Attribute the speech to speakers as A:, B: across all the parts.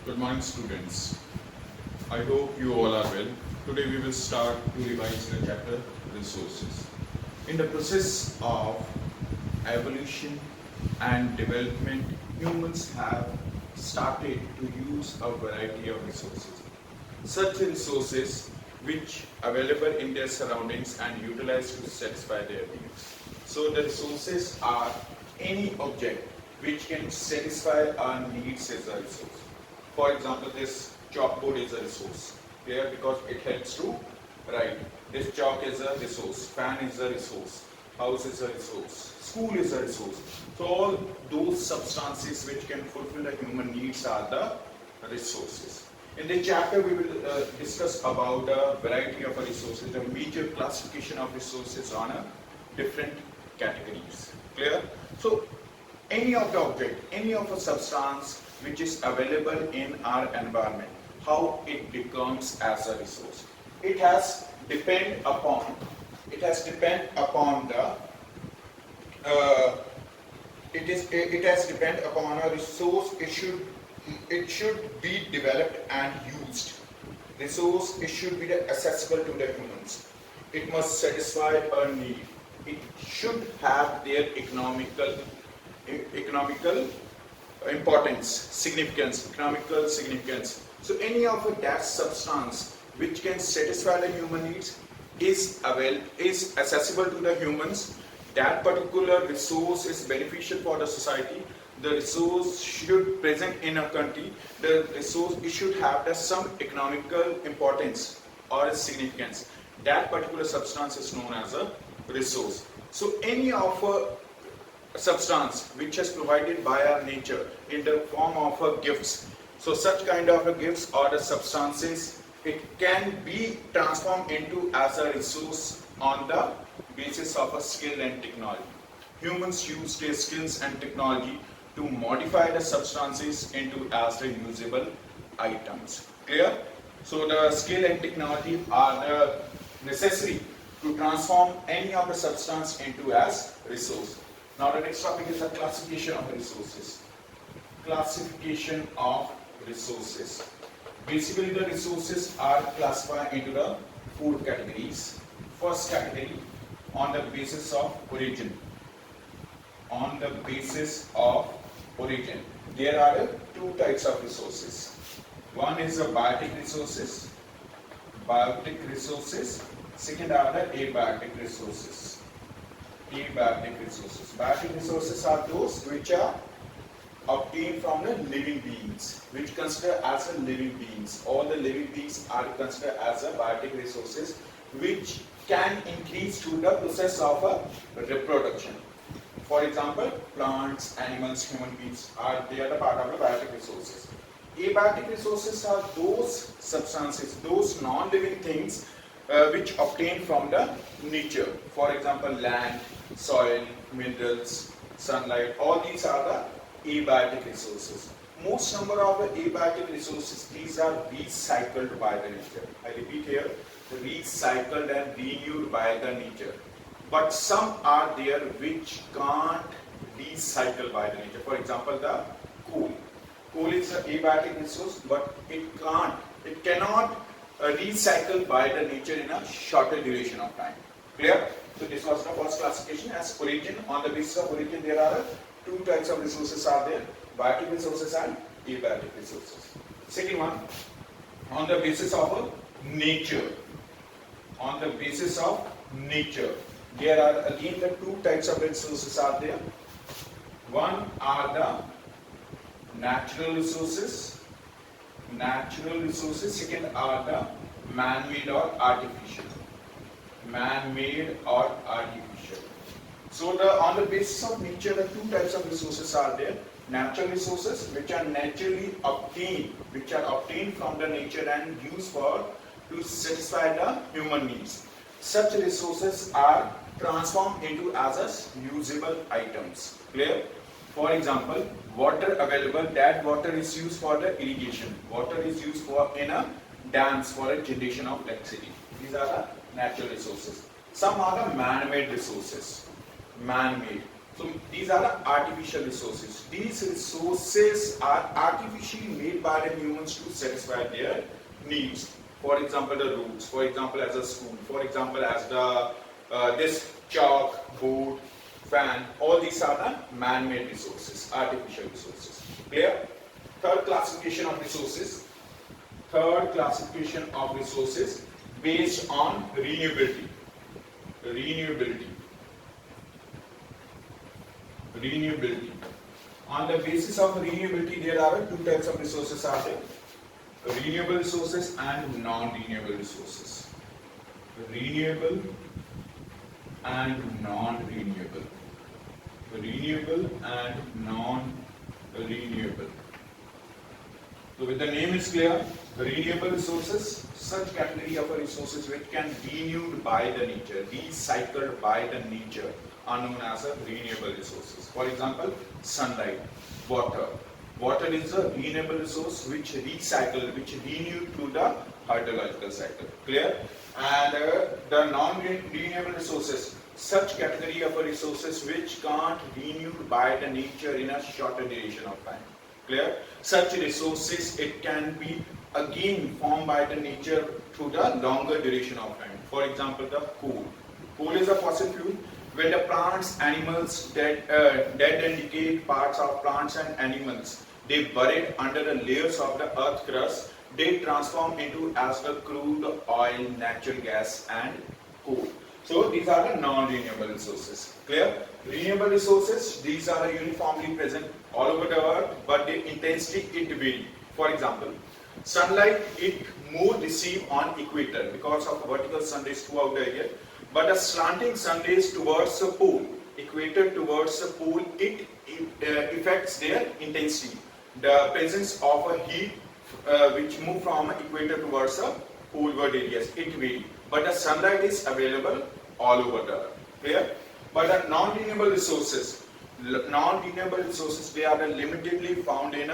A: Good morning, students. I hope you all are well. Today we will start to revise the chapter resources. In the process of evolution and development, humans have started to use a variety of resources. Such resources which available in their surroundings and utilized to satisfy their needs. So the resources are any object which can satisfy our needs as a resource. For example, this chalkboard is a resource here because it helps to write. This chalk is a resource, fan is a resource, house is a resource, school is a resource. So all those substances which can fulfill the human needs are the resources. In this chapter we will discuss about a variety of resources, a major classification of resources on a different categories. Clear? So any of the object, any of a substance which is available in our environment, how it becomes as a resource. It has depend upon the it has depend upon a resource. It should be developed and used. Resource, it should be accessible to the humans. It must satisfy a need. It should have their economical economical significance. So any of that substance which can satisfy the human needs is accessible to the humans. That particular resource is beneficial for the society. The resource should present in a country. The resource, it should have some economical importance or significance. That particular substance is known as a resource. So any of a substance which is provided by our nature in the form of gifts. So such kind of gifts or the substances, it can be transformed into as a resource on the basis of a skill and technology. Humans use their skills and technology to modify the substances into as the usable items. Clear? So the skill and technology are the necessary to transform any of the substance into as resource. Now the next topic is the classification of resources. Classification of resources. Basically the resources are classified into the four categories. First category, on the basis of origin. On the basis of origin. There are two types of resources. One is the biotic resources. Biotic resources. Second are the abiotic resources. Abiotic resources. Biotic resources are those which are obtained from the living beings, which consider as a living beings. All the living beings are considered as a biotic resources, which can increase through the process of reproduction. For example, plants, animals, human beings they are the part of the biotic resources. Abiotic resources are those substances, those non-living things which obtain from the nature. For example, land, soil, minerals, sunlight, all these are the abiotic resources. Most number of the abiotic resources, these are recycled by the nature. I repeat here, recycled and renewed by the nature. But some are there which can't recycle by the nature. For example, the coal. Coal is an abiotic resource, but it cannot recycle by the nature in a shorter duration of time. Clear? So this was the first classification as origin. On the basis of origin, there are two types of resources are there: biotic resources and abiotic resources. Second one, on the basis of nature. On the basis of nature, there are again the two types of resources are there. One are the natural resources. Natural resources. Second are the man-made or artificial. Man-made or artificial. So on the basis of nature, the two types of resources are there. Natural resources, which are naturally obtained, from the nature and used to satisfy the human needs. Such resources are transformed into as usable items. Clear? For example, water available, that water is used for the irrigation. Water is used in a dams for a generation of electricity. These are the natural resources. Some are the man-made resources. Man-made. So these are the artificial resources. These resources are artificially made by the humans to satisfy their needs. For example, the roads. For example, as a school. For example, as the this chalk, board, fan. All these are the man-made resources, artificial resources. Clear? Third classification of resources. Third classification of resources based on renewability. Renewability. Renewability. On the basis of renewability, there are two types of resources are there. Renewable resources and non-renewable resources. Renewable and non-renewable. Renewable and non-renewable. So with the name is clear, renewable resources, such category of resources which can be renewed by the nature, recycled by the nature, are known as a renewable resources. For example, sunlight, water. Water is a renewable resource which recycled, which renewed through the hydrological cycle. Clear? And the non-renewable resources, such category of resources which can't be renewed by the nature in a shorter duration of time. Clear? Such resources, it can be again formed by the nature through the longer duration of time. For example, the coal. Coal is a fossil fuel. When the plants, animals, dead and decayed parts of plants and animals, they buried under the layers of the earth crust, they transform into as the crude oil, natural gas and coal. So these are the non-renewable resources. Clear? Renewable resources, these are uniformly present all over the world, but their intensity it vary. For example, sunlight it more received on equator because of vertical sun rays throughout the year. But the slanting sun rays towards the pole, equator towards the pole, it affects their intensity. The presence of a heat which move from equator towards the poleward areas, it varies. But the sunlight is available all over the earth. Clear? But the non-renewable resources, they are limitedly found in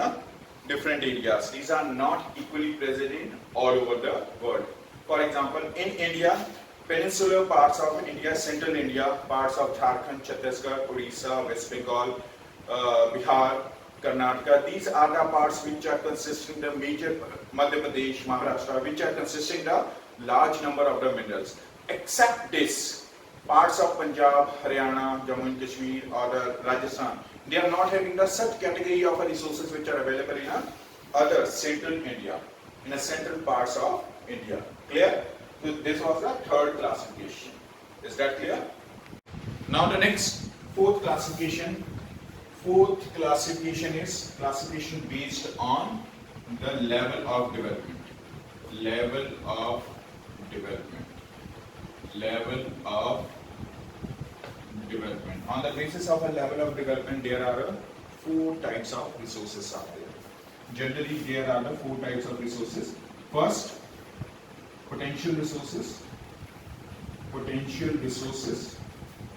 A: different areas. These are not equally present in all over the world. For example, in India, peninsular parts of India, central India, parts of Jharkhand, Chhattisgarh, Odisha, West Bengal, Bihar, Karnataka, these are the parts which are consisting the major Madhya Pradesh, Maharashtra, which are consisting the large number of the minerals. Except this, parts of Punjab, Haryana, Jammu and Kashmir or the Rajasthan, they are not having the such category of resources which are available in other central India, in the central parts of India. Clear? So this was the third classification. Is that clear? Now the next fourth classification. Fourth classification is classification based on the level of development. Level of development. Level of development. On the basis of a level of development, there are four types of resources out there. Generally, there are the four types of resources. First, potential resources. Potential resources.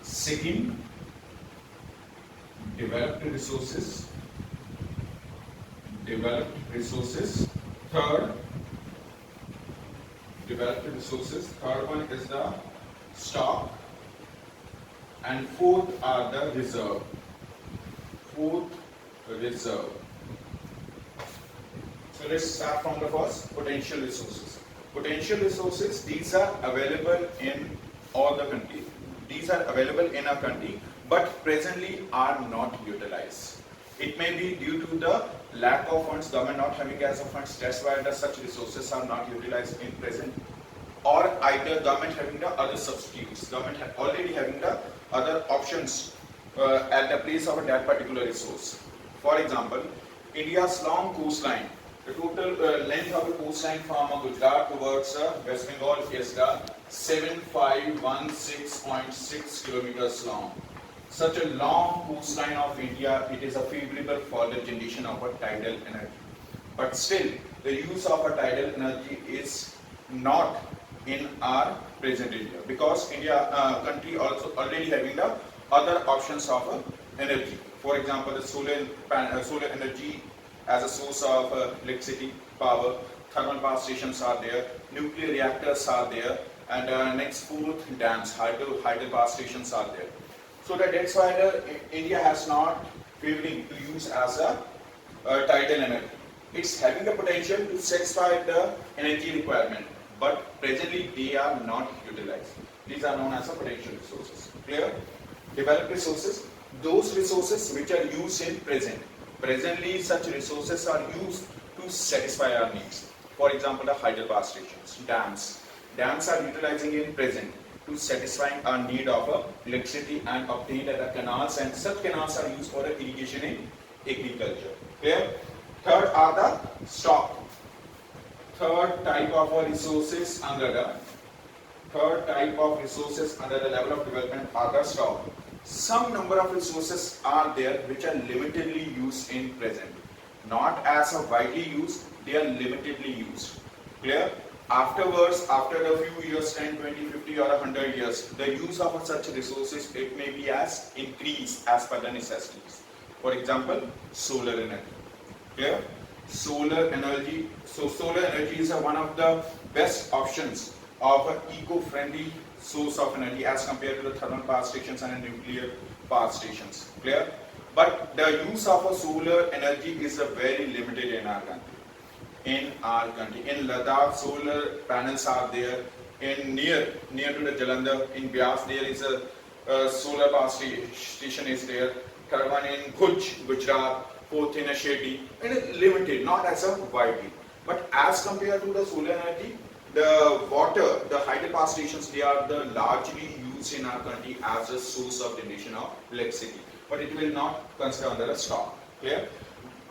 A: Second, developed resources. Developed resources. Third, developed resources. Third one is the stock. And fourth are the reserve. Fourth, reserve. So let's start from the first, potential resources. Potential resources, these are available in all the country. These are available in our country, but presently are not utilized. It may be due to the lack of funds, government not having as of funds, that's why the such resources are not utilized in present. Or either government having the other substitutes, government already having the other options at the place of that particular resource. For example, India's long coastline, the total length of the coastline from Gujarat towards West Bengal is 7516.6 kilometers long. Such a long coastline of India, it is favorable for the generation of a tidal energy. But still, the use of a tidal energy is not in our present area, because India country also already having the other options of energy. For example, the solar energy as a source of electricity, power, thermal power stations are there, nuclear reactors are there, and next fourth, dams, hydro power stations are there. So that's why India has not favoring to use as a tidal energy. It's having the potential to satisfy the energy requirement, but presently they are not utilized. These are known as a potential resources. Clear? Developed resources, those resources which are used in present. Presently, such resources are used to satisfy our needs. For example, the hydropower stations, dams. Dams are utilizing in present to satisfying our need of electricity and obtained at the canals, and such canals are used for irrigation in agriculture. Clear? Third are the stock. Third type of resources under the level of development are the stock. Some number of resources are there which are limitedly used in present. Not as a widely used, they are limitedly used. Clear? Afterwards, after a few years, 10, 20, 50 or 100 years, the use of such resources, it may be as increased as per the necessities. For example, solar energy. Clear? Solar energy. So solar energy is one of the best options of an eco-friendly source of energy as compared to the thermal power stations and nuclear power stations. Clear? But the use of a solar energy is very limited in our country. In Ladakh, solar panels are there. In near to the Jalandhar, in Bias, there is a solar power station is there. Third one in Bhuj, Gujarat. Fourth in a Shetty, and it's limited, not as a widely. But as compared to the solar energy, the water, the hydropower stations, they are the largely used in our country as a source of generation of electricity. But it will not consider under a stock. Clear?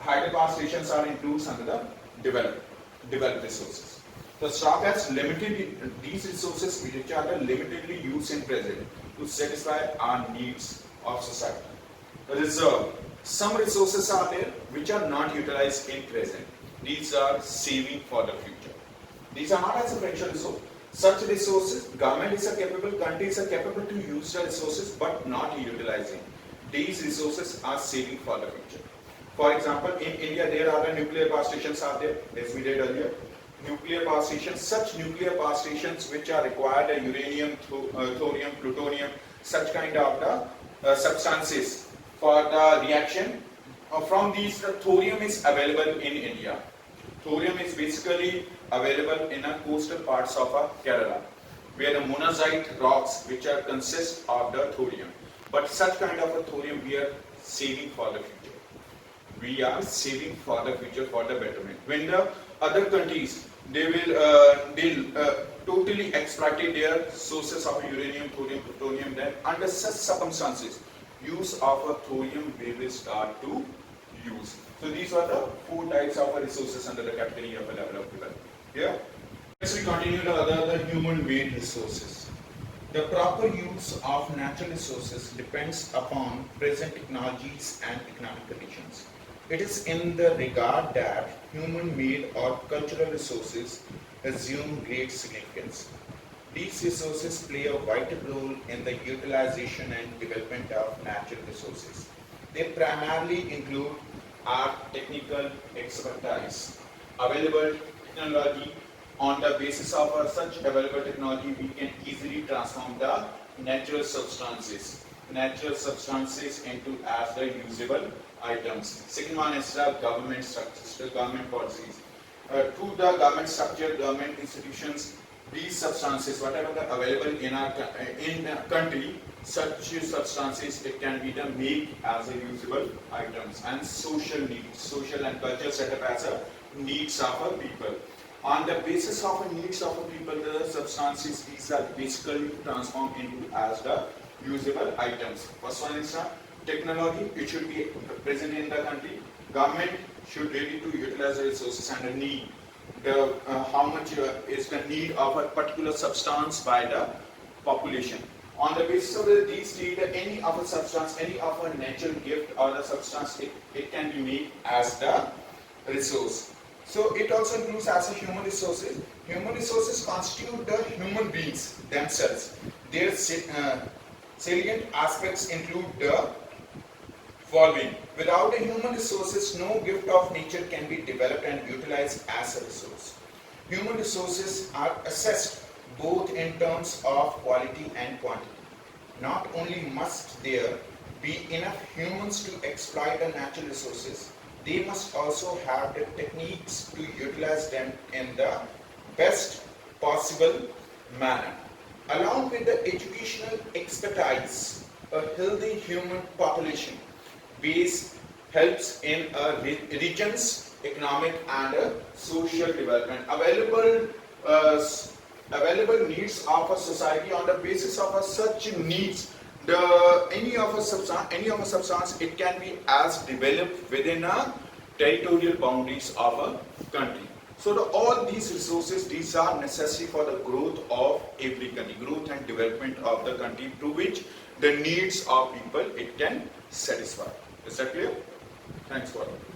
A: Hydropower stations are included under the developed resources. The stock has limited these resources which are limitedly used in present to satisfy our needs of society. Reserve. Some resources are there which are not utilized in present. These are saving for the future. These are not as a potential resource. Such resources, government is capable, countries are capable to use the resources but not utilizing. These resources are saving for the future. For example, in India there are the nuclear power stations are there, as we did earlier. Nuclear power stations, such nuclear power stations which are required uranium, thorium, plutonium, such kind of the substances for the reaction. From these, the thorium is available in India. Thorium is basically available in the coastal parts of Kerala, where the monazite rocks which are consist of the thorium. But such kind of a thorium we are saving for the future. We are saving for the future, for the betterment. When the other countries, they will totally exploit their sources of uranium, thorium, plutonium, then under such circumstances, use of a thorium we will start to use. So these are the four types of resources under the category of a level of development. Yeah. Next we continue the human-made resources. The proper use of natural resources depends upon present technologies and economic conditions. It is in the regard that human-made or cultural resources assume great significance. These resources play a vital role in the utilization and development of natural resources. They primarily include our technical expertise, available technology. On the basis of such available technology, we can easily transform the natural substances into as the usable items. Second one is the government structures, the government policies. Through the government structure, government institutions, these substances, whatever are available in our country, such substances, it can be made as a usable items. And social needs, social and cultural setup as a needs of a people. On the basis of the needs of a people, the substances, these are basically transformed into as the usable items. First one is technology, it should be present in the country. Government should ready to utilize the resources and the need. How much is the need of a particular substance by the population. On the basis of these three, any of a substance, any of a natural gift or the substance, it can be made as the resource. So it also includes as a human resources. Human resources constitute the human beings themselves. Their salient aspects include the following. Without the human resources, no gift of nature can be developed and utilized as a resource. Human resources are assessed both in terms of quality and quantity. not only must there be enough humans to exploit the natural resources, they must also have the techniques to utilize them in the best possible manner. Along with the educational expertise, a healthy human population base helps in a region's economic and social development. Available needs of a society, on the basis of such needs, any of a substance, it can be as developed within a territorial boundaries of a country. So all these resources, these are necessary for the growth of every country, growth and development of the country, to which the needs of people it can satisfy. Is that clear? Thanks for it.